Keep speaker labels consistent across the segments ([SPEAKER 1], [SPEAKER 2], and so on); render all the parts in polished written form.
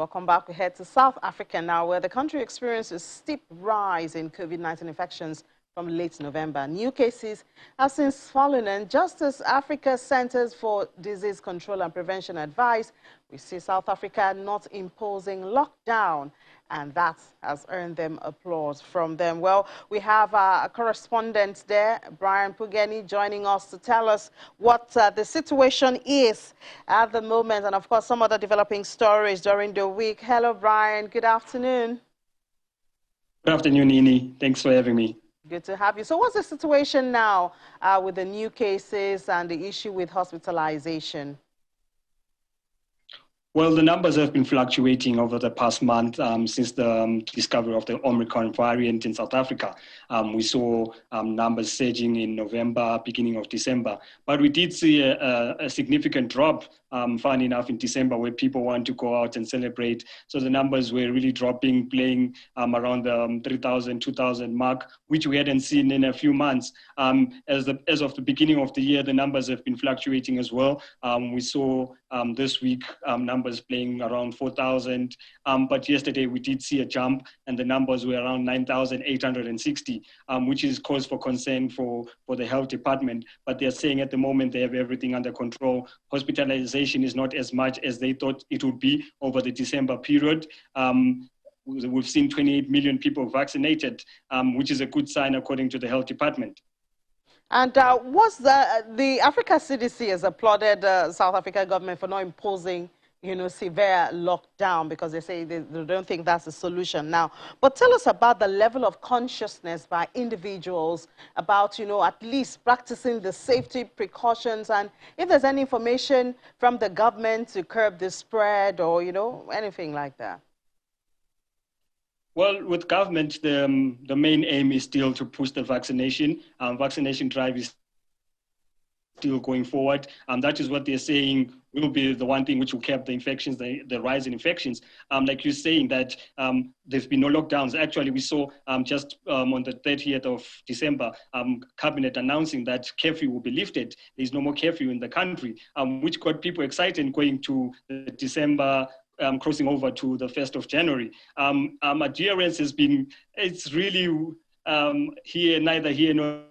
[SPEAKER 1] Welcome back. We head to South Africa now, where the country experienced a steep rise in COVID-19 infections from late November. New cases have since fallen, and just as Africa's Centers for Disease Control and Prevention advised, we see South Africa not imposing lockdown, and that has earned them applause from them. Well, we have a correspondent there, Brian Pugeni, joining us to tell us what the situation is at the moment, and of course some other developing stories during the week. Hello, Brian. Good afternoon.
[SPEAKER 2] Good afternoon, Nini. Thanks for having me.
[SPEAKER 1] Good to have you. So what's the situation now with the new cases and the issue with hospitalization?
[SPEAKER 2] Well, the numbers have been fluctuating over the past month since the discovery of the Omicron variant in South Africa. We saw numbers surging in November, beginning of December. But we did see a significant drop, funny enough, in December, where people want to go out and celebrate. So the numbers were really dropping, playing around the 3,000, 2,000 mark, which we hadn't seen in a few months. As of the beginning of the year, the numbers have been fluctuating as well. We saw this week numbers playing around 4,000, but yesterday we did see a jump, and the numbers were around 9,860, which is cause for concern for the health department. But they're saying at the moment they have everything under control. Hospitalization is not as much as they thought it would be over the December period. We've seen 28 million people vaccinated, which is a good sign according to the health department.
[SPEAKER 1] And what's the Africa CDC has applauded South Africa government for not imposing, severe lockdown, because they say they don't think that's a solution now. But tell us about the level of consciousness by individuals about, at least practicing the safety precautions, and if there's any information from the government to curb the spread or, anything like that.
[SPEAKER 2] Well, with government, the main aim is still to push the vaccination. Vaccination drive is still going forward. That is what they're saying will be the one thing which will curb the infections, the rise in infections. Like you're saying that there's been no lockdowns. Actually, we saw just on the 30th of December, cabinet announcing that curfew will be lifted. There's no more curfew in the country, which got people excited going to December, crossing over to the 1st of January. Adherence has been, it's really neither here nor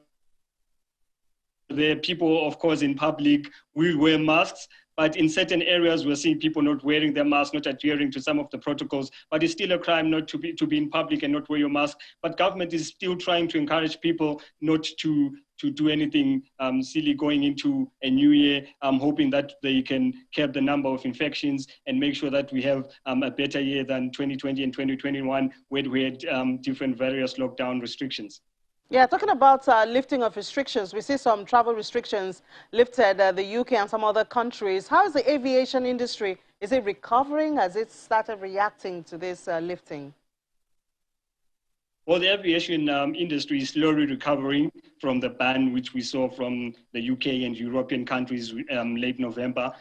[SPEAKER 2] there. People, of course, in public will wear masks, but in certain areas we're seeing people not wearing their masks, not adhering to some of the protocols. But it's still a crime not to be in public and not wear your mask. But government is still trying to encourage people not to do anything silly going into a new year, hoping that they can curb the number of infections and make sure that we have a better year than 2020 and 2021, where we had different various lockdown restrictions.
[SPEAKER 1] Yeah, talking about lifting of restrictions, we see some travel restrictions lifted, the UK and some other countries. How is the aviation industry? Is it recovering? Has it started reacting to this lifting?
[SPEAKER 2] Well, the aviation industry is slowly recovering from the ban which we saw from the UK and European countries late November.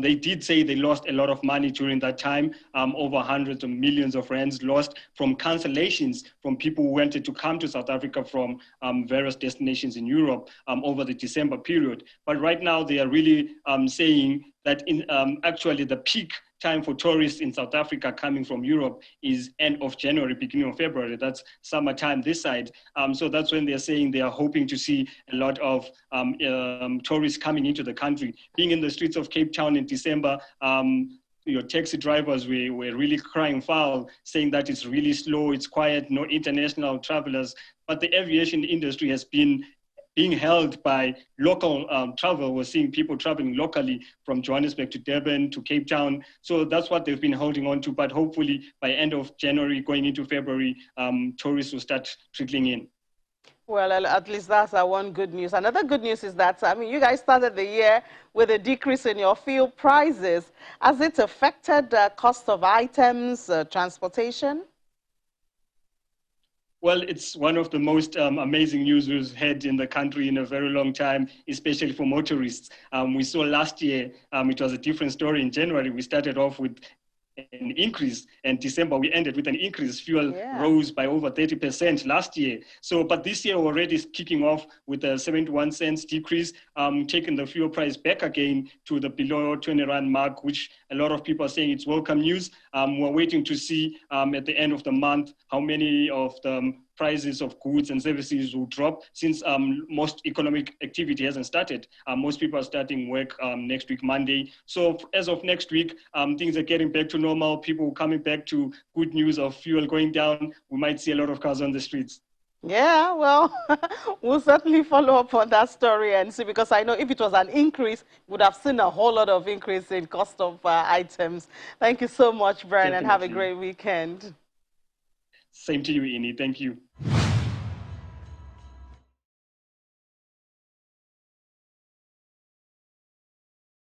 [SPEAKER 2] They did say they lost a lot of money during that time, over hundreds of millions of rands lost from cancellations from people who wanted to come to South Africa from various destinations in Europe over the December period. But right now they are really saying that actually the peak time for tourists in South Africa coming from Europe is end of January, beginning of February. That's summertime this side. So that's when they're saying they are hoping to see a lot of tourists coming into the country. Being in the streets of Cape Town in December, your taxi drivers were really crying foul, saying that it's really slow, it's quiet, no international travelers. But the aviation industry has been being held by local travel. We're seeing people traveling locally from Johannesburg to Durban to Cape Town. So that's what they've been holding on to. But hopefully by end of January, going into February, tourists will start trickling in.
[SPEAKER 1] Well, at least that's one good news. Another good news is that, you guys started the year with a decrease in your fuel prices. Has it affected the cost of items, transportation?
[SPEAKER 2] Well, it's one of the most amazing news we've had in the country in a very long time, especially for motorists. We saw last year, it was a different story. In January, we started off with an increase, and December we ended with an increase. Fuel rose by over 30% last year. So, but this year already is kicking off with a 71 cents decrease, taking the fuel price back again to the below 20 rand mark, which a lot of people are saying it's welcome news. We're waiting to see at the end of the month how many of the prices of goods and services will drop, since most economic activity hasn't started. Most people are starting work next week, Monday. So as of next week, things are getting back to normal. People coming back to good news of fuel going down. We might see a lot of cars on the streets.
[SPEAKER 1] Yeah, well, we'll certainly follow up on that story and see, because I know if it was an increase, we would have seen a whole lot of increase in cost of items. Thank you so much, Brian, and have a great weekend.
[SPEAKER 2] Same to you, Ini. Thank you.